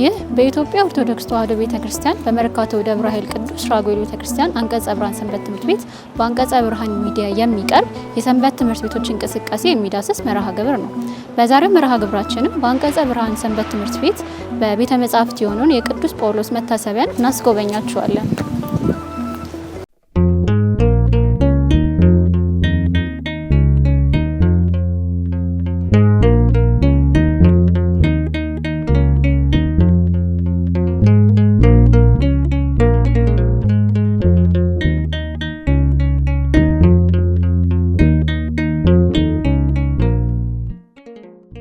ይህ በኢትዮጵያ ኦርቶዶክስ ተዋሕዶ ቤተክርስቲያን በመርካቶ ደብረ ኃይል ቅዱስ ራጉኤል ቤተክርስቲያን አንቀጸ ብርሃን ሰንበት ትምህርት ቤት በአንቀጸ ብርሃን ሚዲያ የሚቀርብ የሰንበት ትምህርት ቤቶች እንቅስቃሴ የሚዳስስ መርሃ ግብር ነው። በዛሬው መርሃ ግብራችንም በአንቀጸ ብርሃን ሰንበት ትምህርት ቤት በቤተ መጻሕፍት የሆነውን የቅዱስ ጳውሎስ መታሰቢያን እናስጎበኛችኋለን።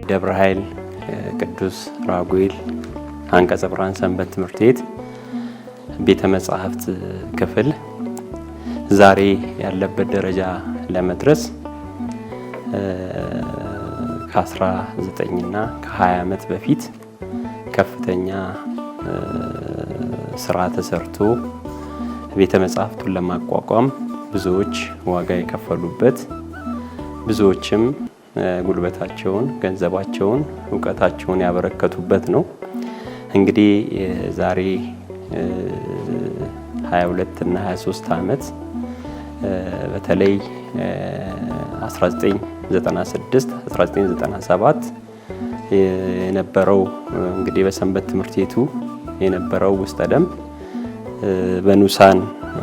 ደብረ ኃይል ቅዱስ ራጉኤል አንቀጸ ብርሃን ሰንበት ትምህርት ቤት ቤተ መጻሕፍት ክፍል ዛሬ ያለበት ደረጃ ለመድረስ ከ19 እና ከ20 ዓመት በፊት ከፍተኛ ስራ ተሰርቶ ቤተ መጻሕፍቱን ለማቋቋም ብዙዎች ዋጋ የከፈሉበት ብዙዎችም ጉልበታቸውን፣ ገንዘባቸውን፣ ዕውቀታቸውን ያበረከቱበት ነው። እንግዲህ ዛሬ 22 እና 23 ዓመት በተለይ 1996 1997 የነበረው እንግዲህ በሰንበት ትምህርት ቤቱ የነበረው ውስጠ ደንብ በኑሳን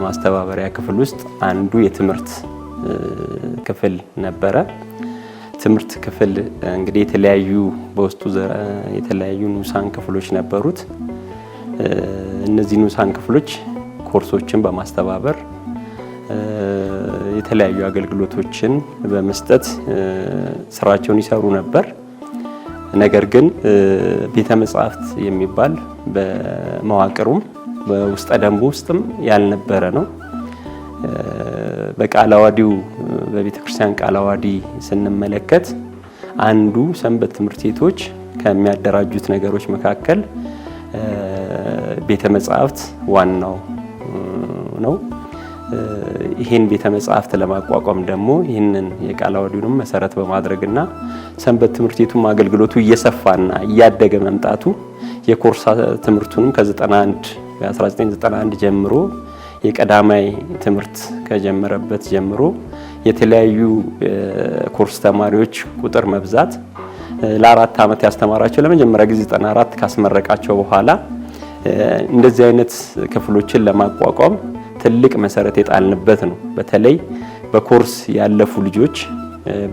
ማስተባበሪያ ክፍል ውስጥ አንዱ የትምህርት ክፍል ነበረ። ትምህርት ክፍል እንግዲህ የተለያዩ በውስጡ የተለያዩ ንዑሳን ክፍሎች ነበሩት። እነዚህ ንዑሳን ክፍሎች ኮርሶችን በማስተባበር የተለያዩ አገልግሎቶችን በመስጠት ስራቸውን ይሰሩ ነበር። ነገር ግን ቤተ መጻሕፍት የሚባል በመዋቅሩም በውስጠ ደንቡ ውስጥም ያልነበረ ነው። በቃለ ዓዋዲው በቤተ ክርስቲያን ቃለ ዓዋዲ ስንመለከት አንዱ ሰንበት ትምህርት ቤቶች ከሚያደራጁት ነገሮች መካከል ቤተ መጻሕፍት ዋናው ነው። ይህን ቤተ መጻሕፍት ለማቋቋም ደግሞ ይህንን የቃለ ዓዋዲውንም መሰረት በማድረግና ሰንበት ትምህርት ቤቱም አገልግሎቱ እየሰፋና እያደገ መምጣቱ የኮርስ ትምህርቱንም ከ1991 ጀምሮ የቀዳማይ ትምህርት ከጀመረበት ጀምሮ የተለያዩ ኮርስ ተማሪዎች ቁጥር መብዛት ለ4 ዓመት ያስተማራቸው ለመጀመሪያ ጊዜ 94 ካስመረቃቸው በኋላ እንደዚህ አይነት ክፍሎችን ለማቋቋም ትልቅ መሰረት የጣልንበት ነው። በተለይ በኮርስ ያለፉ ልጆች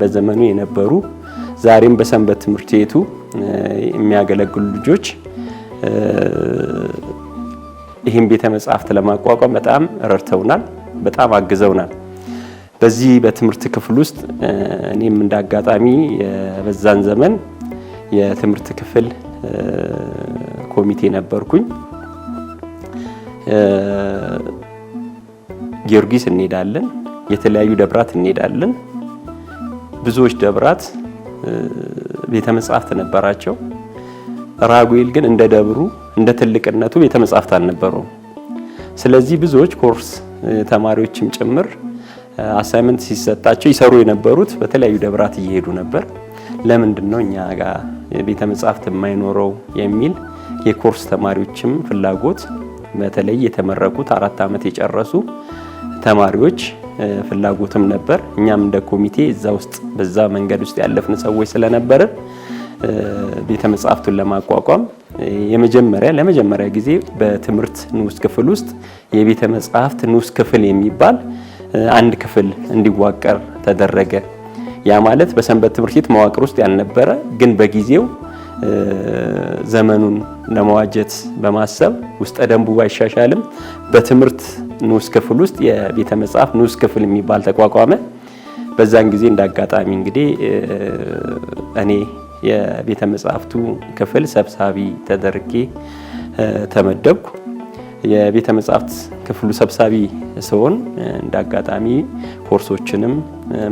በዘመኑ የነበሩ ዛሬም በሰንበት ትምህርት ቤቱ የሚያገለግሉ ልጆች ይህን ቤተ መጻሕፍት ለማቋቋም በጣም ረድተውናል፣ በጣም አግዘውናል። በዚህ በትምህርት ክፍል ውስጥ እኔም እንዳጋጣሚ በዛን ዘመን የትምህርት ክፍል ኮሚቴ ነበርኩኝ። ጊዮርጊስ እንሄዳለን፣ የተለያዩ ደብራት እንሄዳለን። ብዙዎች ደብራት ቤተ መጻሕፍት ነበራቸው። ራጉኤል ግን እንደ ደብሩ እንደ ትልቅነቱ ቤተ መጻሕፍት አልነበረውም። ስለዚህ ብዙዎች ኮርስ ተማሪዎችም ጭምር አሳይመንት ሲሰጣቸው ይሰሩ የነበሩት በተለያዩ ደብራት እየሄዱ ነበር። ለምንድነው እኛ ጋር ቤተ መጻሕፍት የማይኖረው የሚል የኮርስ ተማሪዎችም ፍላጎት በተለይ የተመረቁት 4 ዓመት የጨረሱ ተማሪዎች ፍላጎትም ነበር። እኛም እንደ ኮሚቴ እዛ ውስጥ በዛ መንገድ ውስጥ ያለፍን ሰዎች ስለነበር ቤተ መጻሕፍቱን ለማቋቋም ለመጀመሪያ ጊዜ በትምህርት ንዑስ ክፍል ውስጥ የቤተ መጻሕፍት ንዑስ ክፍል የሚባል አንድ ክፍል እንዲዋቀር ተደረገ። ያ ማለት በሰንበት ትምህርት ቤት መዋቅር ውስጥ ያልነበረ ግን በጊዜው ዘመኑን ለመዋጀት በማሰብ ውስጠ ደንቡ ባይሻሻልም በትምህርት ንዑስ ክፍል ውስጥ የቤተ መጻሕፍት ንዑስ ክፍል የሚባል ተቋቋመ። በዛን ጊዜ እንዳጋጣሚ እንግዲህ እኔ የቤተ መጻሕፍቱ ክፍል ሰብሳቢ ተደርጌ ተመደብኩ። የቤተ መጻሕፍት ክፍሉ ሰብሳቢ ስሆን እንዳጋጣሚ ኮርሶችንም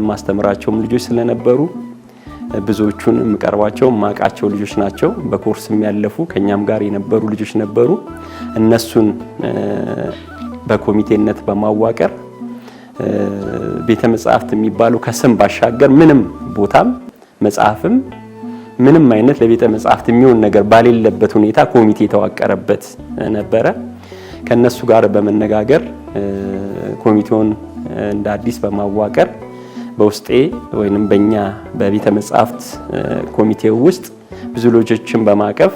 ማስተምራቸውም ልጆች ስለነበሩ ብዙዎቹን የምቀርባቸው ማቃቸው ልጆች ናቸው። በኮርስም ያለፉ ከኛም ጋር የነበሩ ልጆች ነበሩ። እነሱን በኮሚቴነት በማዋቀር ቤተ መጻሕፍት የሚባለው ከስም ባሻገር ምንም ቦታም መጽሐፍም ምንም አይነት ለቤተ መጻሕፍት የሚሆን ነገር ባሌለበት ሁኔታ ኮሚቴ የተዋቀረበት ነበረ። ከነሱ ጋር በመነጋገር ኮሚቴውን እንደ አዲስ በማዋቀር በውስጤ ወይንም በእኛ በቤተ መጻሕፍት ኮሚቴው ውስጥ ብዙ ልጆችን በማቀፍ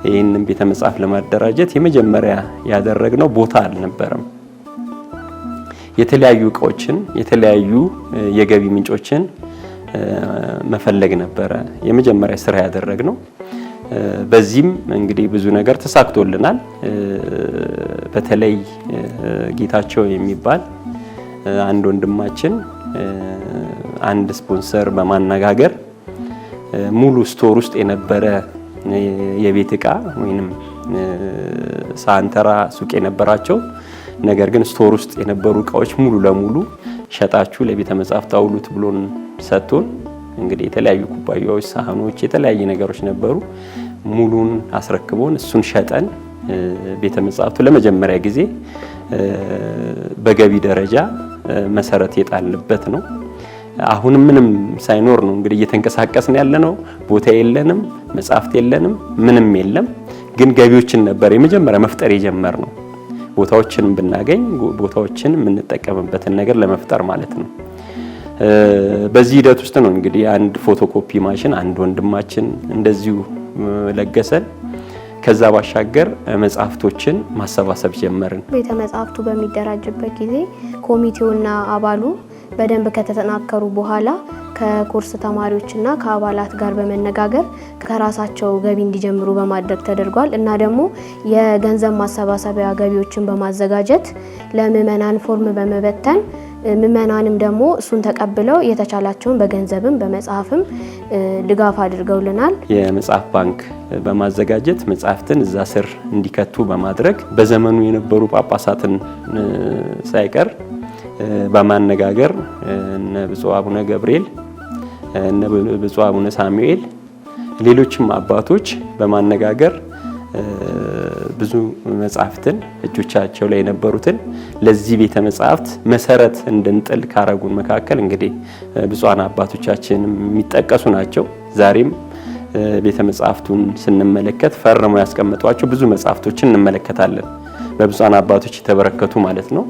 ይህንን ቤተ መጻሕፍት ለማደራጀት የመጀመሪያ ያደረግነው ቦታ አልነበረም። የተለያዩ እቃዎችን የተለያዩ የገቢ ምንጮችን መፈለግ ነበረ የመጀመሪያ ስራ ያደረግነው። በዚህም እንግዲህ ብዙ ነገር ተሳክቶልናል። በተለይ ጌታቸው የሚባል አንድ ወንድማችን አንድ ስፖንሰር በማነጋገር ሙሉ ስቶር ውስጥ የነበረ የቤት እቃ ወይንም ሳንተራ ሱቅ የነበራቸው ነገር ግን ስቶር ውስጥ የነበሩ እቃዎች ሙሉ ለሙሉ ሸጣችሁ ለቤተ መጻሕፍት አውሉት ብሎን ሰጥቶን እንግዲህ የተለያዩ ኩባያዎች፣ ሳህኖች፣ የተለያዩ ነገሮች ነበሩ። ሙሉን አስረክቦን እሱን ሸጠን ቤተ መጻሕፍቱ ለመጀመሪያ ጊዜ በገቢ ደረጃ መሰረት የጣልንበት ነው። አሁን ምንም ሳይኖር ነው እንግዲህ እየተንቀሳቀስን ያለነው። ቦታ የለንም፣ መጻሕፍት የለንም፣ ምንም የለም። ግን ገቢዎችን ነበር የመጀመሪያ መፍጠር የጀመርነው። ቦታዎችን ብናገኝ ቦታዎችን የምንጠቀምበትን ነገር ለመፍጠር ማለት ነው። በዚህ ሂደት ውስጥ ነው እንግዲህ አንድ ፎቶኮፒ ማሽን አንድ ወንድማችን እንደዚሁ ለገሰን። ከዛ ባሻገር መጻሕፍቶችን ማሰባሰብ ጀመርን። ቤተ መጻሕፍቱ በሚደራጅበት ጊዜ ኮሚቴውና አባሉ በደንብ ከተጠናከሩ በኋላ ከኮርስ ተማሪዎችና ከአባላት ጋር በመነጋገር ከራሳቸው ገቢ እንዲጀምሩ በማድረግ ተደርጓል እና ደግሞ የገንዘብ ማሰባሰቢያ ገቢዎችን በማዘጋጀት ለምዕመናን ፎርም በመበተን ምዕመናንም ደግሞ እሱን ተቀብለው የተቻላቸውን በገንዘብም በመጽሐፍም ድጋፍ አድርገውልናል። የመጽሐፍ ባንክ በማዘጋጀት መጽሐፍትን እዛ ስር እንዲከቱ በማድረግ በዘመኑ የነበሩ ጳጳሳትን ሳይቀር በማነጋገር እነ ብፁዕ አቡነ ገብርኤል እነ ብፁዕ አቡነ ሳሙኤል ሌሎችም አባቶች በማነጋገር ብዙ መጽሐፍትን እጆቻቸው ላይ የነበሩትን ለዚህ ቤተ መጻሕፍት መሰረት እንድንጥል ካረጉን መካከል እንግዲህ ብፁዓን አባቶቻችን የሚጠቀሱ ናቸው። ዛሬም ቤተ መጻሕፍቱን ስንመለከት ፈርመው ያስቀመጧቸው ብዙ መጽሐፍቶችን እንመለከታለን። በብፁዓን አባቶች የተበረከቱ ማለት ነው።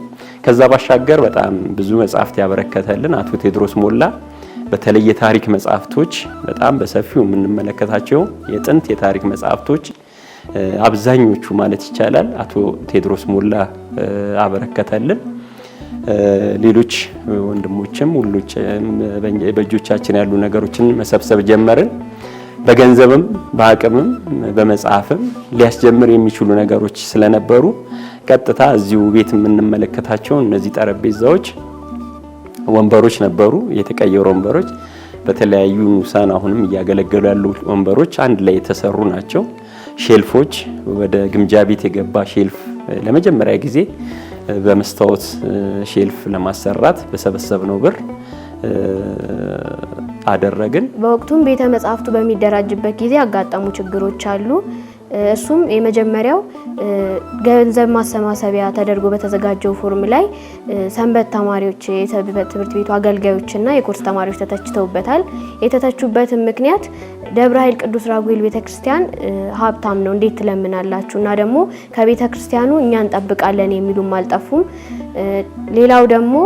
ከዛ ባሻገር በጣም ብዙ መጽሐፍት ያበረከተልን አቶ ቴዎድሮስ ሞላ በተለይ የታሪክ መጽሐፍቶች በጣም በሰፊው የምንመለከታቸው የጥንት የታሪክ መጽሐፍቶች አብዛኞቹ ማለት ይቻላል አቶ ቴዎድሮስ ሞላ አበረከተልን። ሌሎች ወንድሞችም ሁሉም በእጆቻችን ያሉ ነገሮችን መሰብሰብ ጀመርን። በገንዘብም በአቅምም በመጽሐፍም ሊያስጀምር የሚችሉ ነገሮች ስለነበሩ ቀጥታ እዚሁ ቤት የምንመለከታቸው እነዚህ ጠረጴዛዎች፣ ወንበሮች ነበሩ። የተቀየሩ ወንበሮች በተለያዩ ንዑሳን አሁንም እያገለገሉ ያሉ ወንበሮች አንድ ላይ የተሰሩ ናቸው። ሼልፎች ወደ ግምጃ ቤት የገባ ሼልፍ ለመጀመሪያ ጊዜ በመስታወት ሼልፍ ለማሰራት በሰበሰብነው ብር አደረግን። በወቅቱም ቤተ መጻሕፍቱ በሚደራጅበት ጊዜ ያጋጠሙ ችግሮች አሉ። እሱም የመጀመሪያው ገንዘብ ማሰባሰቢያ ተደርጎ በተዘጋጀው ፎርም ላይ ሰንበት ተማሪዎች፣ የሰንበት ትምህርት ቤቱ አገልጋዮችና የኮርስ ተማሪዎች ተተችተውበታል። የተተቹበትም ምክንያት ደብረ ኃይል ቅዱስ ራጉኤል ቤተክርስቲያን ሀብታም ነው እንዴት ትለምናላችሁ እና ደግሞ ከቤተክርስቲያኑ እኛ እንጠብቃለን የሚሉም አልጠፉም። ሌላው ደግሞ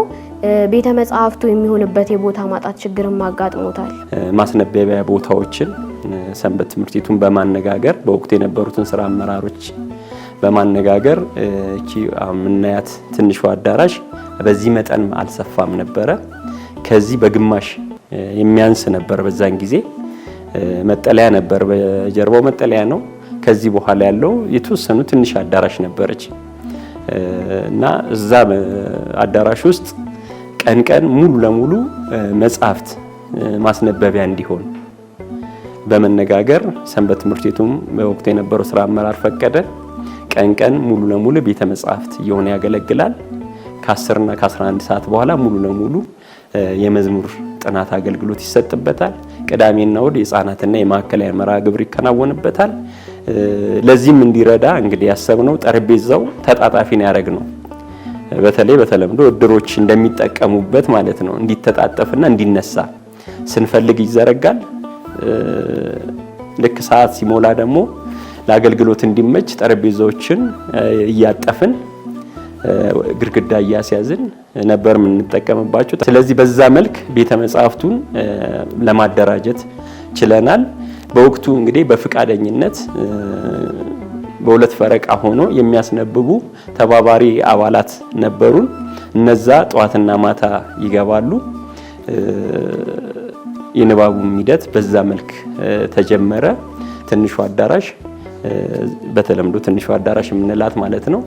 ቤተ መጻሕፍቱ የሚሆንበት የቦታ ማጣት ችግርም አጋጥሞታል። ማስነበቢያ ቦታዎችን ሰንበት ትምህርት ቤቱን በማነጋገር በወቅቱ የነበሩትን ስራ አመራሮች በማነጋገር እቺ ምናያት ትንሿ አዳራሽ በዚህ መጠን አልሰፋም ነበረ። ከዚህ በግማሽ የሚያንስ ነበር። በዛን ጊዜ መጠለያ ነበር፣ በጀርባው መጠለያ ነው። ከዚህ በኋላ ያለው የተወሰኑ ትንሽ አዳራሽ ነበረች እና እዛ አዳራሽ ውስጥ ቀን ቀን ሙሉ ለሙሉ መጽሐፍት ማስነበቢያ እንዲሆን በመነጋገር ሰንበት ትምህርት ቤቱም በወቅቱ የነበረው ስራ አመራር ፈቀደ። ቀን ቀን ሙሉ ለሙሉ ቤተ መጻሕፍት እየሆነ ያገለግላል። ከ10 እና ከ11 ሰዓት በኋላ ሙሉ ለሙሉ የመዝሙር ጥናት አገልግሎት ይሰጥበታል። ቅዳሜና እሁድ የህፃናትና የማዕከላዊ መርሃ ግብር ይከናወንበታል። ለዚህም እንዲረዳ እንግዲህ ያሰብነው ጠረጴዛው ተጣጣፊን ያደረግነው በተለይ በተለምዶ እድሮች እንደሚጠቀሙበት ማለት ነው። እንዲተጣጠፍና እንዲነሳ ስንፈልግ ይዘረጋል፣ ልክ ሰዓት ሲሞላ ደግሞ ለአገልግሎት እንዲመች ጠረጴዛዎችን እያጠፍን ግድግዳ እያስያዝን ነበር የምንጠቀምባቸው። ስለዚህ በዛ መልክ ቤተ መጻሕፍቱን ለማደራጀት ችለናል። በወቅቱ እንግዲህ በፍቃደኝነት በሁለት ፈረቃ ሆኖ የሚያስነብቡ ተባባሪ አባላት ነበሩን። እነዛ ጠዋትና ማታ ይገባሉ። የንባቡም ሂደት በዛ መልክ ተጀመረ። ትንሹ አዳራሽ በተለምዶ ትንሹ አዳራሽ የምንላት ማለት ነው።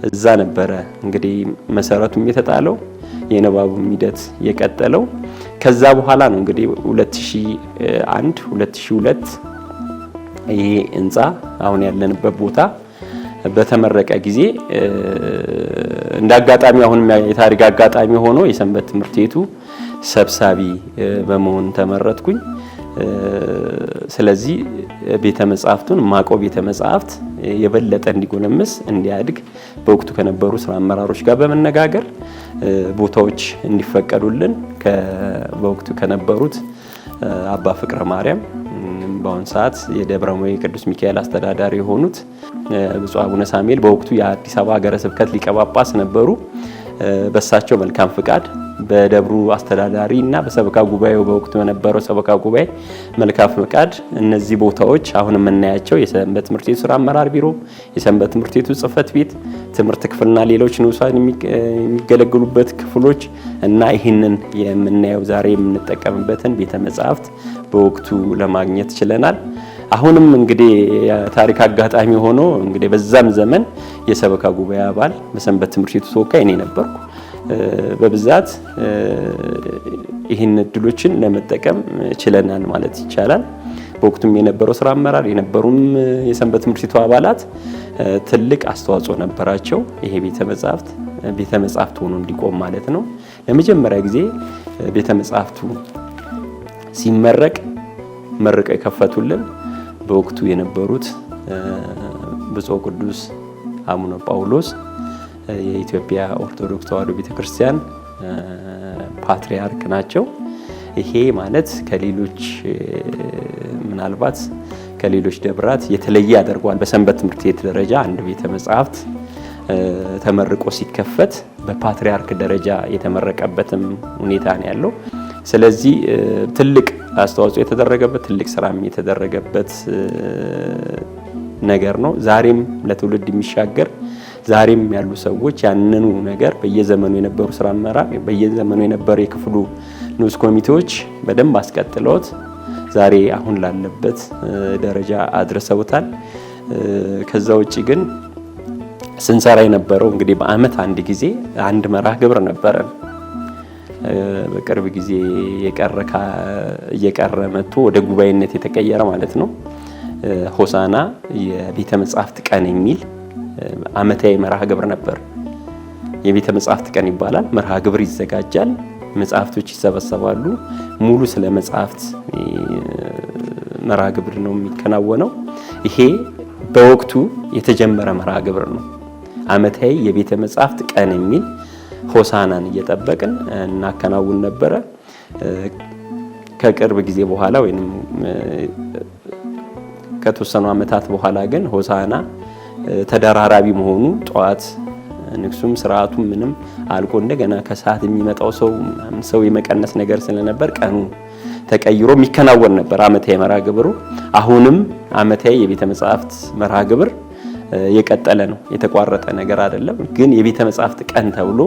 እዛ ነበረ እንግዲህ መሰረቱም የተጣለው የንባቡም ሂደት የቀጠለው። ከዛ በኋላ ነው እንግዲህ 2001 2002 ይሄ ህንፃ አሁን ያለንበት ቦታ በተመረቀ ጊዜ እንዳጋጣሚ አሁን የታሪክ አጋጣሚ ሆኖ የሰንበት ትምህርት ቤቱ ሰብሳቢ በመሆን ተመረጥኩኝ። ስለዚህ ቤተ መጻሕፍቱን ማቆ ቤተ መጻሕፍት የበለጠ እንዲጎለምስ እንዲያድግ በወቅቱ ከነበሩ ስራ አመራሮች ጋር በመነጋገር ቦታዎች እንዲፈቀዱልን በወቅቱ ከነበሩት አባ ፍቅረ ማርያም በአሁን ሰዓት የደብረ ሞይ ቅዱስ ሚካኤል አስተዳዳሪ የሆኑት ብፁዕ አቡነ ሳሙኤል በወቅቱ የአዲስ አበባ ሀገረ ስብከት ሊቀ ጳጳስ ነበሩ። በሳቸው መልካም ፍቃድ በደብሩ አስተዳዳሪ እና በሰበካ ጉባኤው በወቅቱ የነበረው ሰበካ ጉባኤ መልካም ፍቃድ እነዚህ ቦታዎች አሁን የምናያቸው የሰንበት ትምህርት ቤቱ ስራ አመራር ቢሮ፣ የሰንበት ትምህርት ቤቱ ጽሕፈት ቤት፣ ትምህርት ክፍልና ሌሎች ንዑሳን የሚገለገሉበት ክፍሎች እና ይህንን የምናየው ዛሬ የምንጠቀምበትን ቤተ መጻሕፍት በወቅቱ ለማግኘት ችለናል። አሁንም እንግዲህ የታሪክ አጋጣሚ ሆኖ እንግዲህ በዛም ዘመን የሰበካ ጉባኤ አባል በሰንበት ትምህርት ቤቱ ተወካይ እኔ ነበርኩ። በብዛት ይህን እድሎችን ለመጠቀም ችለናል ማለት ይቻላል። በወቅቱም የነበረው ስራ አመራር የነበሩም የሰንበት ትምህርት ቤቱ አባላት ትልቅ አስተዋጽኦ ነበራቸው። ይሄ ቤተ መጻሕፍት ሆኖ እንዲቆም ማለት ነው። ለመጀመሪያ ጊዜ ቤተ መጻሕፍቱ ሲመረቅ መርቀው የከፈቱልን በወቅቱ የነበሩት ብፁዕ ቅዱስ አቡነ ጳውሎስ የኢትዮጵያ ኦርቶዶክስ ተዋሕዶ ቤተክርስቲያን ፓትርያርክ ናቸው። ይሄ ማለት ከሌሎች ምናልባት ከሌሎች ደብራት የተለየ ያደርገዋል። በሰንበት ትምህርት ቤት ደረጃ አንድ ቤተ መጻሕፍት ተመርቆ ሲከፈት በፓትርያርክ ደረጃ የተመረቀበትም ሁኔታ ነው ያለው። ስለዚህ ትልቅ አስተዋጽኦ የተደረገበት ትልቅ ስራም የተደረገበት ነገር ነው። ዛሬም ለትውልድ የሚሻገር ዛሬም ያሉ ሰዎች ያንኑ ነገር በየዘመኑ የነበሩ ስራ አመራር በየዘመኑ የነበሩ የክፍሉ ንዑስ ኮሚቴዎች በደንብ አስቀጥለውት ዛሬ አሁን ላለበት ደረጃ አድርሰውታል። ከዛ ውጪ ግን ስንሰራ የነበረው እንግዲህ በአመት አንድ ጊዜ አንድ መርሃ ግብር ነበረን። በቅርብ ጊዜ እየቀረ መጥቶ ወደ ጉባኤነት የተቀየረ ማለት ነው። ሆሳና የቤተ መጻሕፍት ቀን የሚል አመታዊ መርሃ ግብር ነበር። የቤተ መጻሕፍት ቀን ይባላል። መርሃ ግብር ይዘጋጃል፣ መጻሕፍቶች ይሰበሰባሉ። ሙሉ ስለ መጻሕፍት መርሃ ግብር ነው የሚከናወነው። ይሄ በወቅቱ የተጀመረ መርሃ ግብር ነው። አመታዊ የቤተ መጻሕፍት ቀን የሚል ሆሳናን እየጠበቅን እናከናውን ነበረ። ከቅርብ ጊዜ በኋላ ወይም ከተወሰኑ አመታት በኋላ ግን ሆሳና ተደራራቢ መሆኑ ጠዋት ንግሱም ስርዓቱም ምንም አልቆ እንደገና ከሰዓት የሚመጣው ሰው የመቀነስ ነገር ስለነበር ቀኑ ተቀይሮ የሚከናወን ነበር አመታዊ መርሃ ግብሩ። አሁንም አመታዊ የቤተ መጻሕፍት መርሃ ግብር የቀጠለ ነው፣ የተቋረጠ ነገር አይደለም። ግን የቤተ መጻሕፍት ቀን ተብሎ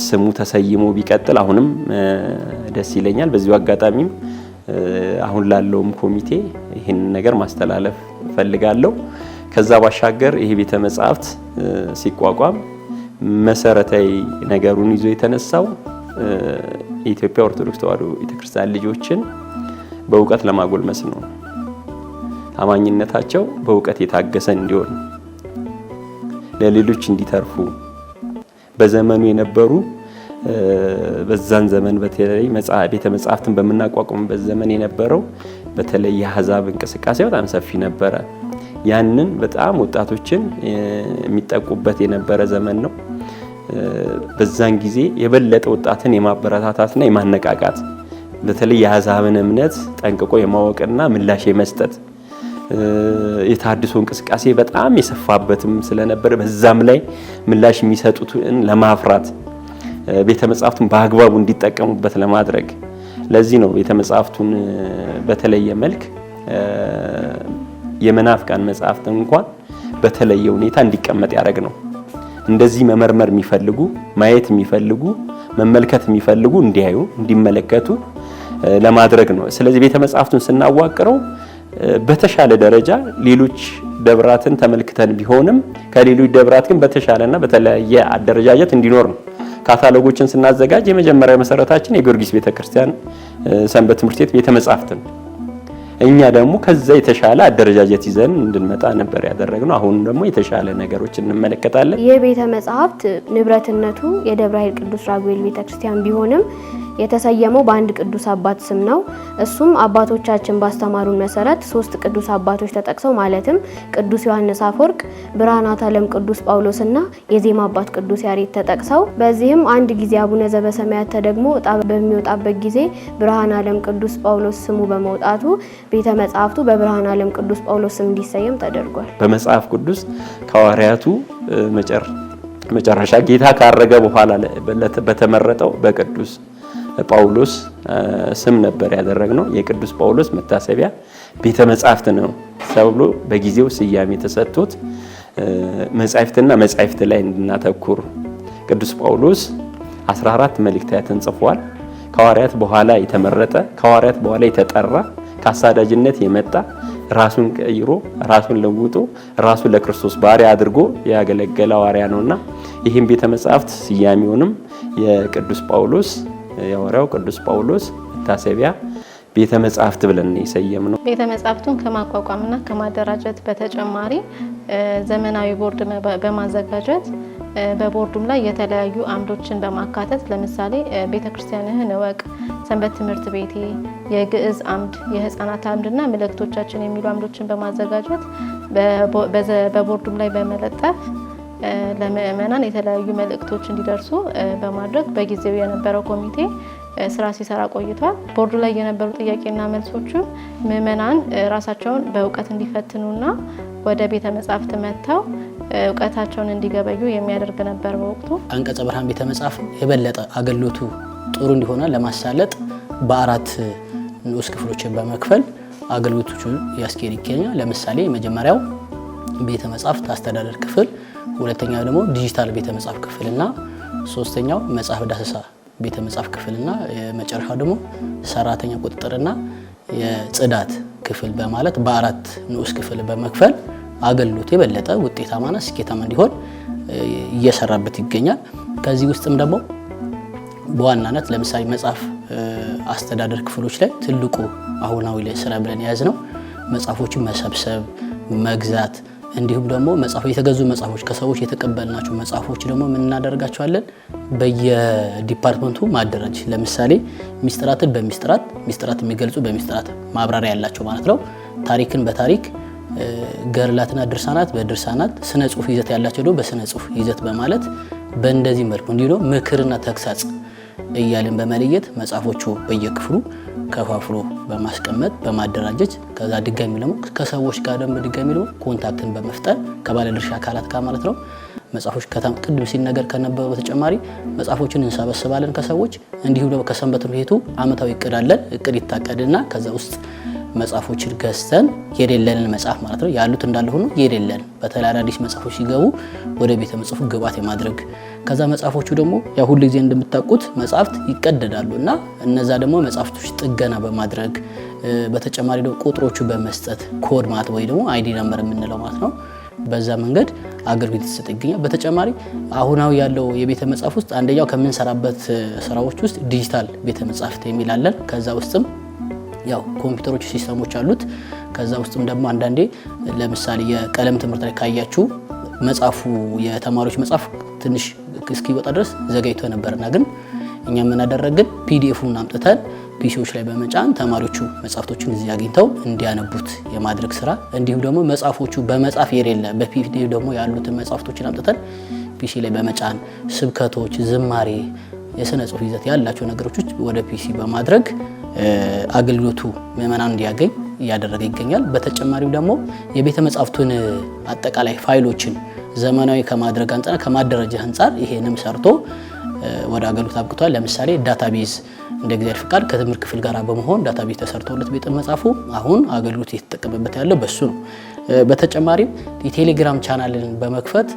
ስሙ ተሰይሞ ቢቀጥል አሁንም ደስ ይለኛል። በዚሁ አጋጣሚም አሁን ላለውም ኮሚቴ ይህን ነገር ማስተላለፍ እፈልጋለሁ። ከዛ ባሻገር ይሄ ቤተ መጻሕፍት ሲቋቋም መሰረታዊ ነገሩን ይዞ የተነሳው የኢትዮጵያ ኦርቶዶክስ ተዋሕዶ ቤተክርስቲያን ልጆችን በእውቀት ለማጎልመስ ነው። አማኝነታቸው በእውቀት የታገሰ እንዲሆን፣ ለሌሎች እንዲተርፉ፣ በዘመኑ የነበሩ በዛን ዘመን በተለይ ቤተ መጻሕፍትን በምናቋቁምበት ዘመን የነበረው በተለይ የአሕዛብ እንቅስቃሴ በጣም ሰፊ ነበረ። ያንን በጣም ወጣቶችን የሚጠቁበት የነበረ ዘመን ነው። በዛን ጊዜ የበለጠ ወጣትን የማበረታታትና የማነቃቃት በተለይ የአሕዛብን እምነት ጠንቅቆ የማወቅና ምላሽ የመስጠት የታድሶ እንቅስቃሴ በጣም የሰፋበትም ስለነበር በዛም ላይ ምላሽ የሚሰጡትን ለማፍራት ቤተ መጻሕፍቱን በአግባቡ እንዲጠቀሙበት ለማድረግ ለዚህ ነው ቤተ መጻሕፍቱን በተለየ መልክ የመናፍቃን መጻሕፍት እንኳን በተለየ ሁኔታ እንዲቀመጥ ያደረግ ነው። እንደዚህ መመርመር የሚፈልጉ ማየት የሚፈልጉ መመልከት የሚፈልጉ እንዲያዩ እንዲመለከቱ ለማድረግ ነው። ስለዚህ ቤተ መጻሕፍቱን ስናዋቅረው በተሻለ ደረጃ ሌሎች ደብራትን ተመልክተን ቢሆንም ከሌሎች ደብራት ግን በተሻለና በተለያየ አደረጃጀት እንዲኖር ነው። ካታሎጎችን ስናዘጋጅ የመጀመሪያ መሰረታችን የጊዮርጊስ ቤተክርስቲያን ሰንበት ትምህርት ቤት ቤተ መጻሕፍት ነው። እኛ ደግሞ ከዛ የተሻለ አደረጃጀት ይዘን እንድንመጣ ነበር ያደረግነው። አሁን ደግሞ የተሻለ ነገሮች እንመለከታለን። የቤተ መጻሕፍት ንብረትነቱ የደብረ ኃይል ቅዱስ ራጉኤል ቤተክርስቲያን ቢሆንም የተሰየመው በአንድ ቅዱስ አባት ስም ነው። እሱም አባቶቻችን ባስተማሩን መሰረት 3 ቅዱስ አባቶች ተጠቅሰው ማለትም ቅዱስ ዮሐንስ አፈወርቅ፣ ብርሃናት ዓለም ቅዱስ ጳውሎስና የዜማ አባት ቅዱስ ያሬድ ተጠቅሰው በዚህም አንድ ጊዜ አቡነ ዘበሰማያት ተደግሞ ዕጣ በሚወጣበት ጊዜ ብርሃን ዓለም ቅዱስ ጳውሎስ ስሙ በመውጣቱ ቤተ መጻሕፍቱ በብርሃን ዓለም ቅዱስ ጳውሎስ ስም እንዲሰየም ተደርጓል። በመጽሐፍ ቅዱስ ከሐዋርያቱ መጨረሻ ጌታ ካረገ በኋላ በተመረጠው በቅዱስ ጳውሎስ ስም ነበር ያደረግነው። የቅዱስ ጳውሎስ መታሰቢያ ቤተ መጻሕፍት ነው ተብሎ በጊዜው ስያሜ ተሰጥቶት መጻሕፍትና መጻሕፍት ላይ እንድናተኩር ቅዱስ ጳውሎስ 14 መልእክታትን ጽፏል። ከሐዋርያት በኋላ የተመረጠ ከሐዋርያት በኋላ የተጠራ ከአሳዳጅነት የመጣ ራሱን ቀይሮ ራሱን ለውጦ ራሱን ለክርስቶስ ባሪያ አድርጎ ያገለገለ ሐዋርያ ነውና ይህም ቤተ መጻሕፍት ስያሜውንም የቅዱስ ጳውሎስ የሐዋርያው ቅዱስ ጳውሎስ መታሰቢያ ቤተ መጻሕፍት ብለን የሰየምነው። ቤተ መጻሕፍቱን ከማቋቋምና ከማደራጀት በተጨማሪ ዘመናዊ ቦርድ በማዘጋጀት በቦርዱም ላይ የተለያዩ አምዶችን በማካተት ለምሳሌ ቤተክርስቲያንህን እወቅ፣ ሰንበት ትምህርት ቤቴ፣ የግዕዝ አምድ፣ የህፃናት አምድና ምልክቶቻችን የሚሉ አምዶችን በማዘጋጀት በቦርዱም ላይ በመለጠፍ ለምእመናን የተለያዩ መልእክቶች እንዲደርሱ በማድረግ በጊዜው የነበረው ኮሚቴ ስራ ሲሰራ ቆይቷል። ቦርዱ ላይ የነበሩ ጥያቄና መልሶቹ ምእመናን ራሳቸውን በእውቀት እንዲፈትኑና ወደ ቤተ መጻሕፍት መጥተው እውቀታቸውን እንዲገበዩ የሚያደርግ ነበር። በወቅቱ አንቀጸ ብርሃን ቤተ መጻሕፍት የበለጠ አገልግሎቱ ጥሩ እንዲሆን ለማሳለጥ በ4 ንዑስ ክፍሎችን በመክፈል አገልግሎቶቹን ያስኬድ ይገኛል። ለምሳሌ የመጀመሪያው ቤተ መጻሕፍት አስተዳደር ክፍል፣ ሁለተኛው ደግሞ ዲጂታል ቤተ መጻሕፍት ክፍልና ሶስተኛው መጽሐፍ ዳሰሳ ቤተ መጻሕፍት ክፍልና የመጨረሻው ደግሞ ሰራተኛ ቁጥጥርና የጽዳት ክፍል በማለት በ4 ንዑስ ክፍል በመክፈል አገልግሎት የበለጠ ውጤታማና ስኬታማ እንዲሆን እየሰራበት ይገኛል። ከዚህ ውስጥም ደግሞ በዋናነት ለምሳሌ መጽሐፍ አስተዳደር ክፍሎች ላይ ትልቁ አሁናዊ ላይ ስራ ብለን የያዝነው መጽሐፎችን መሰብሰብ፣ መግዛት እንዲሁም ደግሞ የተገዙ መጽሐፎች ከሰዎች የተቀበልናቸው መጽሐፎች ደግሞ ምን እናደርጋቸዋለን በየዲፓርትመንቱ ማደራጅ። ለምሳሌ ሚስጥራትን በሚስጥራት ሚስጥራት የሚገልጹ በሚስጥራት ማብራሪያ ያላቸው ማለት ነው። ታሪክን በታሪክ ገርላትና ድርሳናት በድርሳናት ስነ ጽሁፍ ይዘት ያላቸው ደግሞ በስነ ጽሁፍ ይዘት በማለት በእንደዚህ መልኩ እንዲሁ ምክርና ተግሳጽ እያልን በመለየት መጽሐፎቹ በየክፍሉ ከፋፍሎ በማስቀመጥ በማደራጀት ከዛ ድጋሚ ደግሞ ከሰዎች ጋር ደግሞ ድጋሚ ደግሞ ኮንታክትን በመፍጠር ከባለድርሻ አካላት ጋር ማለት ነው መጽሐፎች ቅድም ሲነገር ከነበረው በተጨማሪ መጽሐፎችን እንሰበስባለን ከሰዎች እንዲሁ ደግሞ ከሰንበት ትምህርት ቤቱ ዓመታዊ እቅድ አለን። እቅድ ይታቀድና ከዛ ውስጥ መጽሐፎችን ገዝተን የሌለንን መጽሐፍ ማለት ነው ያሉት እንዳለ ሆኖ የሌለን በተለይ አዳዲስ መጽሐፎች ሲገቡ ወደ ቤተ መጽሐፉ ግብዓት የማድረግ ከዛ መጽሐፎቹ ደግሞ ያው ሁሉ ጊዜ እንደምታውቁት መጽሐፍት ይቀደዳሉ እና እነዛ ደግሞ መጽሐፍቶች ጥገና በማድረግ በተጨማሪ ደግሞ ቁጥሮቹ በመስጠት ኮድ ማለት ወይ ደግሞ አይዲ ነምበር የምንለው ማለት ነው በዛ መንገድ አገልግሎት ይሰጥ ይገኛል። በተጨማሪ አሁናዊ ያለው የቤተ መጽሐፍ ውስጥ አንደኛው ከምንሰራበት ስራዎች ውስጥ ዲጂታል ቤተ መጽሐፍት የሚላለን ከዛ ውስጥም ያው ኮምፒውተሮች ሲስተሞች አሉት። ከዛ ውስጥም ደግሞ አንዳንዴ ለምሳሌ የቀለም ትምህርት ላይ ካያችሁ መጽሐፉ የተማሪዎች መጽሐፍ ትንሽ እስኪወጣ ድረስ ዘጋይቶ ነበርና ግን እኛ ምን አደረግን ፒዲኤፉን አምጥተን ፒሲዎች ላይ በመጫን ተማሪዎቹ መጽሐፍቶችን እዚህ አግኝተው እንዲያነቡት የማድረግ ስራ እንዲሁም ደግሞ መጽሐፎቹ በመጽሐፍ የሌለ በፒዲኤፍ ደግሞ ያሉትን መጽሐፍቶችን አምጥተን ፒሲ ላይ በመጫን ስብከቶች፣ ዝማሬ፣ የስነ ጽሁፍ ይዘት ያላቸው ነገሮች ወደ ፒሲ በማድረግ አገልግሎቱ ምእመናን እንዲያገኝ እያደረገ ይገኛል። በተጨማሪም ደግሞ የቤተ መጻሕፍቱን አጠቃላይ ፋይሎችን ዘመናዊ ከማድረግ አንጻር ከማደራጀት አንጻር ይሄንም ሰርቶ ወደ አገልግሎት አብቅቷል። ለምሳሌ ዳታቤዝ እንደ እግዚአብሔር ፍቃድ ከትምህርት ክፍል ጋር በመሆን ዳታቤዝ ተሰርቶለት ቤተ መጻሕፍቱ አሁን አገልግሎት እየተጠቀመበት ያለው በሱ ነው። በተጨማሪም የቴሌግራም ቻናልን በመክፈት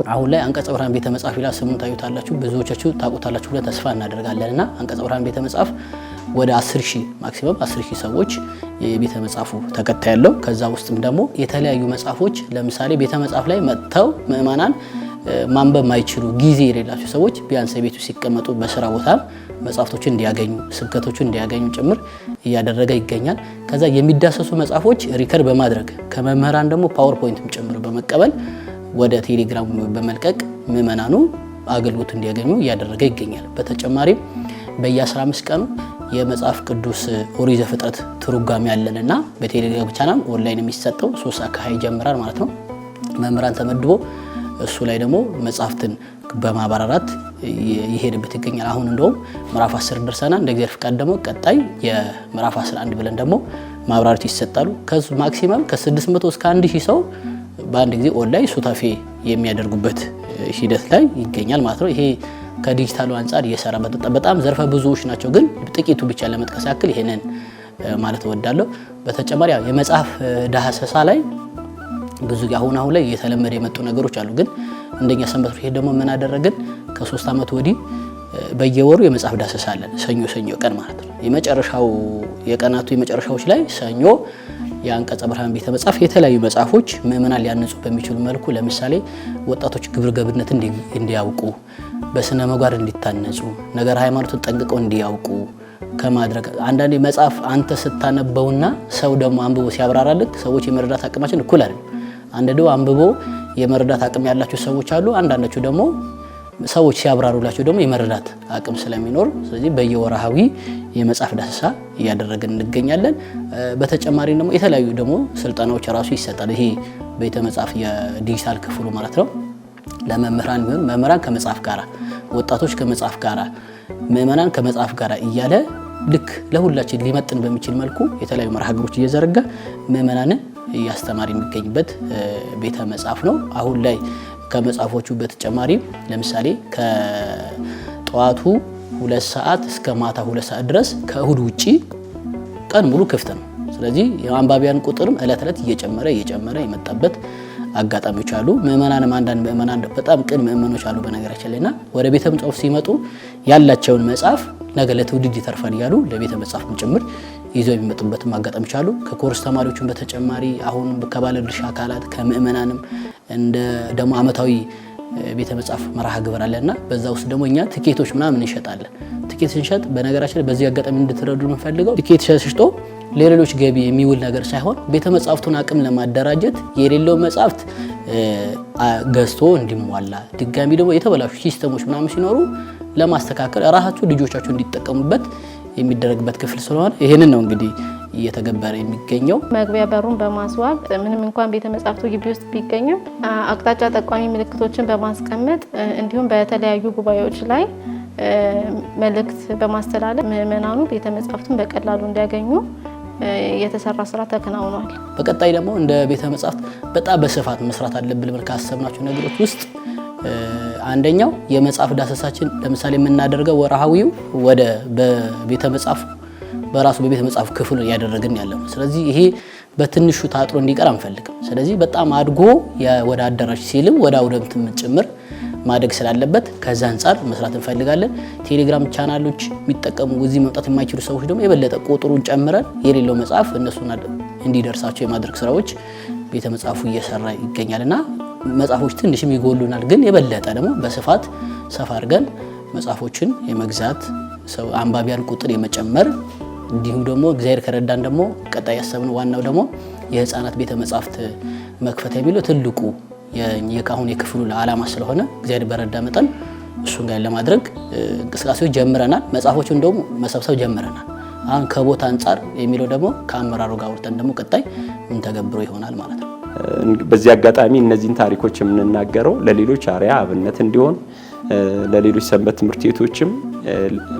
አሁን ላይ አንቀጸ ብርሃን ቤተ መጻሕፍት ይላል። ስሙን ታዩታላችሁ፣ ብዙዎቻችሁ ታውቁታላችሁ ብለን ተስፋ እናደርጋለንና አንቀጸ ብርሃን ቤተ መጻሕፍት ወደ 10,000 ማክሲመም 10,000 ሰዎች የቤተ መጻሕፍቱ ተከታይ ያለው። ከዛ ውስጥም ደግሞ የተለያዩ መጽሐፎች ለምሳሌ ቤተ መጻሕፍት ላይ መጥተው ምእመናን ማንበብ ማይችሉ ጊዜ የሌላቸው ሰዎች ቢያንስ ቤቱ ሲቀመጡ በስራ ቦታ መጽሐፍቶችን እንዲያገኙ ስብከቶችን እንዲያገኙ ጭምር እያደረገ ይገኛል። ከዛ የሚዳሰሱ መጽሐፎች ሪከርድ በማድረግ ከመምህራን ደግሞ ፓወርፖይንትም ጭምር በመቀበል ወደ ቴሌግራም በመልቀቅ ምእመናኑ አገልግሎት እንዲያገኙ እያደረገ ይገኛል። በተጨማሪም በየ15 ቀኑ የመጽሐፍ ቅዱስ ኦሪት ዘፍጥረት ትርጓሜ ያለንና በቴሌግራም ቻናል ኦንላይን የሚሰጠው 3 አካባቢ ይጀምራል ማለት ነው። መምህራን ተመድቦ እሱ ላይ ደግሞ መጽሐፍትን በማብራራት ይሄድበት ይገኛል። አሁን እንደውም ምዕራፍ 10 ደርሰናል። እንደ እግዚአብሔር ፍቃድ ደግሞ ቀጣይ የምዕራፍ 11 ብለን ደግሞ ማብራሪያዎች ይሰጣሉ። ከሱ ማክሲመም ከ600 እስከ 1000 ሰው በአንድ ጊዜ ኦንላይን ሱታፌ የሚያደርጉበት ሂደት ላይ ይገኛል ማለት ነው። ይሄ ከዲጂታሉ አንጻር እየሰራበት በጣም ዘርፈ ብዙዎች ናቸው፣ ግን ጥቂቱ ብቻ ለመጥቀስ ያክል ይሄንን ማለት እወዳለሁ። በተጨማሪ የመጽሐፍ ዳሰሳ ላይ ብዙ አሁን ላይ እየተለመደ የመጡ ነገሮች አሉ። ግን እንደኛ ሰንበት ይሄ ደግሞ ምን አደረግን? ከ3 ዓመት ወዲህ በየወሩ የመጽሐፍ ዳሰሳ አለን። ሰኞ ቀን ማለት ነው። የመጨረሻው የቀናቱ የመጨረሻዎች ላይ ሰኞ የአንቀጸ ብርሃን ቤተ መጻሕፍት የተለያዩ መጽሐፎች ምእመናን ሊያነጹ በሚችሉ መልኩ ለምሳሌ ወጣቶች ግብረ ገብነት እንዲያውቁ፣ በስነ ምግባር እንዲታነጹ፣ ነገር ሃይማኖትን ጠንቅቀው እንዲያውቁ ከማድረግ አንዳንዴ መጽሐፍ አንተ ስታነበውና ሰው ደግሞ አንብቦ ሲያብራራልክ ሰዎች የመረዳት አቅማችን እኩል አይደለም። አንዳንዴ አንብቦ የመረዳት አቅም ያላቸው ሰዎች አሉ። አንዳንዶቹ ደግሞ ሰዎች ሲያብራሩላቸው ደግሞ የመረዳት አቅም ስለሚኖር ስለዚህ በየወርሃዊ የመጽሐፍ ዳሰሳ እያደረግን እንገኛለን። በተጨማሪ ደግሞ የተለያዩ ደግሞ ስልጠናዎች ራሱ ይሰጣል። ይሄ ቤተ መጻሕፍት የዲጂታል ክፍሉ ማለት ነው። ለመምህራን ቢሆን መምህራን ከመጽሐፍ ጋራ፣ ወጣቶች ከመጽሐፍ ጋራ፣ ምእመናን ከመጽሐፍ ጋራ እያለ ልክ ለሁላችን ሊመጥን በሚችል መልኩ የተለያዩ መርሃ ግብሮች እየዘረጋ ምእመናንን እያስተማር የሚገኝበት ቤተ መጻሕፍት ነው። አሁን ላይ ከመጽሐፎቹ በተጨማሪ ለምሳሌ ከጠዋቱ 2 ሰዓት እስከ ማታ 2 ሰዓት ድረስ ከእሁድ ውጪ ቀን ሙሉ ክፍት ነው። ስለዚህ የአንባቢያን ቁጥርም እለት እለት እየጨመረ የመጣበት አጋጣሚዎች አሉ። ምእመናንም አንዳንድ ምእመናን በጣም ቅን ምእመኖች አሉ በነገራችን ላይና ወደ ቤተ መጻሕፍት ሲመጡ ያላቸውን መጽሐፍ ነገ ለትውልድ ይተርፋል እያሉ ለቤተ መጻሕፍት ጭምር ይዘው የሚመጡበትም አጋጣሚዎች አሉ። ከኮርስ ተማሪዎችም በተጨማሪ አሁን ከባለድርሻ አካላት ከምእመናንም እንደ ደግሞ አመታዊ ቤተ መጻሕፍት መርሃ ግብር አለና በዛ ውስጥ ደግሞ እኛ ትኬቶች ምናምን እንሸጣለን። ትኬት ስንሸጥ በነገራችን በዚህ አጋጣሚ እንድትረዱ የምንፈልገው ትኬት ሸሽቶ ለሌሎች ገቢ የሚውል ነገር ሳይሆን ቤተ መጻሕፍቱን አቅም ለማደራጀት የሌለው መጻሕፍት ገዝቶ እንዲሟላ ድጋሚ ደግሞ የተበላሹ ሲስተሞች ምናምን ሲኖሩ ለማስተካከል ራሳቸው ልጆቻቸው እንዲጠቀሙበት የሚደረግበት ክፍል ስለሆነ ይሄንን ነው እንግዲህ እየተገበረ የሚገኘው። መግቢያ በሩን በማስዋብ ምንም እንኳን ቤተ መጻሕፍቱ ግቢ ውስጥ ቢገኝም አቅጣጫ ጠቋሚ ምልክቶችን በማስቀመጥ እንዲሁም በተለያዩ ጉባኤዎች ላይ መልእክት በማስተላለፍ ምእመናኑ ቤተ መጻሕፍቱን በቀላሉ እንዲያገኙ የተሰራ ስራ ተከናውኗል። በቀጣይ ደግሞ እንደ ቤተ መጻሕፍት በጣም በስፋት መስራት አለብን ብለን ካሰብናቸው ነገሮች ውስጥ አንደኛው የመጽሐፍ ዳሰሳችን ለምሳሌ የምናደርገው ወርሃዊው ወደ በቤተ መጻሕፍት በራሱ በቤተ መጻሕፍት ክፍል ያደረግን ያለው። ስለዚህ ይሄ በትንሹ ታጥሮ እንዲቀር አንፈልግም። ስለዚህ በጣም አድጎ ወደ አዳራሽ ሲልም ወደ አውደምትም ጭምር ማደግ ስላለበት ከዛ አንጻር መስራት እንፈልጋለን። ቴሌግራም ቻናሎች የሚጠቀሙ እዚህ መምጣት የማይችሉ ሰዎች ደግሞ የበለጠ ቁጥሩን ጨምረን የሌለው መጽሐፍ እነሱን እንዲደርሳቸው የማድረግ ስራዎች ቤተ መጻሕፍቱ እየሰራ ይገኛልና መጽሐፎች ትንሽም ይጎሉናል፣ ግን የበለጠ ደግሞ በስፋት ሰፋ አድርገን መጽሐፎችን የመግዛት ሰው አንባቢያን ቁጥር የመጨመር እንዲሁም ደግሞ እግዚአብሔር ከረዳን ደግሞ ቀጣይ ያሰብነው ዋናው ደግሞ የህፃናት ቤተ መጻሕፍት መክፈት የሚለው ትልቁ የካሁን የክፍሉ ዓላማ ስለሆነ እግዚአብሔር በረዳ መጠን እሱን ጋር ለማድረግ እንቅስቃሴዎች ጀምረናል። መጽሐፎቹን እንደውም መሰብሰብ ጀምረናል። አሁን ከቦታ አንጻር የሚለው ደግሞ ከአመራሩ ጋር ወርተን ደግሞ ቀጣይ ምን ተገብሮ ይሆናል ማለት ነው። በዚህ አጋጣሚ እነዚህን ታሪኮች የምንናገረው ለሌሎች አርአያ አብነት እንዲሆን ለሌሎች ሰንበት ትምህርት ቤቶችም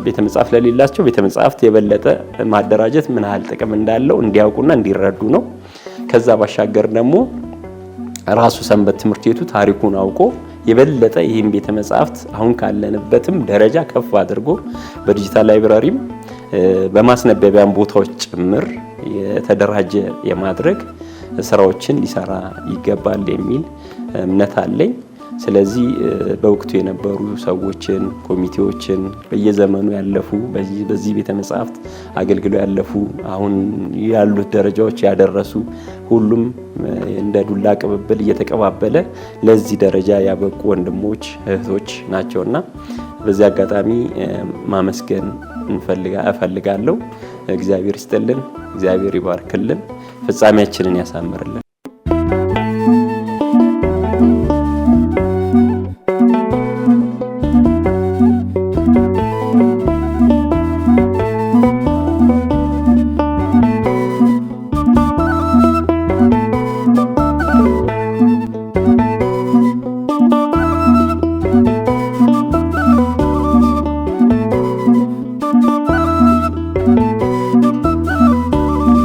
ቤተ መጻሕፍት ለሌላቸው ቤተ መጻሕፍት የበለጠ ማደራጀት ምን ያህል ጥቅም እንዳለው እንዲያውቁና እንዲረዱ ነው። ከዛ ባሻገር ደግሞ ራሱ ሰንበት ትምህርት ቤቱ ታሪኩን አውቆ የበለጠ ይህን ቤተ መጻሕፍት አሁን ካለንበትም ደረጃ ከፍ አድርጎ በዲጂታል ላይብራሪም በማስነበቢያም ቦታዎች ጭምር የተደራጀ የማድረግ ስራዎችን ሊሰራ ይገባል የሚል እምነት አለኝ። ስለዚህ በወቅቱ የነበሩ ሰዎችን፣ ኮሚቴዎችን በየዘመኑ ያለፉ በዚህ ቤተ መጻሕፍት አገልግለው ያለፉ አሁን ያሉት ደረጃዎች ያደረሱ ሁሉም እንደ ዱላ ቅብብል እየተቀባበለ ለዚህ ደረጃ ያበቁ ወንድሞች እህቶች ናቸውና በዚህ አጋጣሚ ማመስገን እፈልጋለሁ። እግዚአብሔር ይስጥልን፣ እግዚአብሔር ይባርክልን፣ ፍጻሜያችንን ያሳምርልን።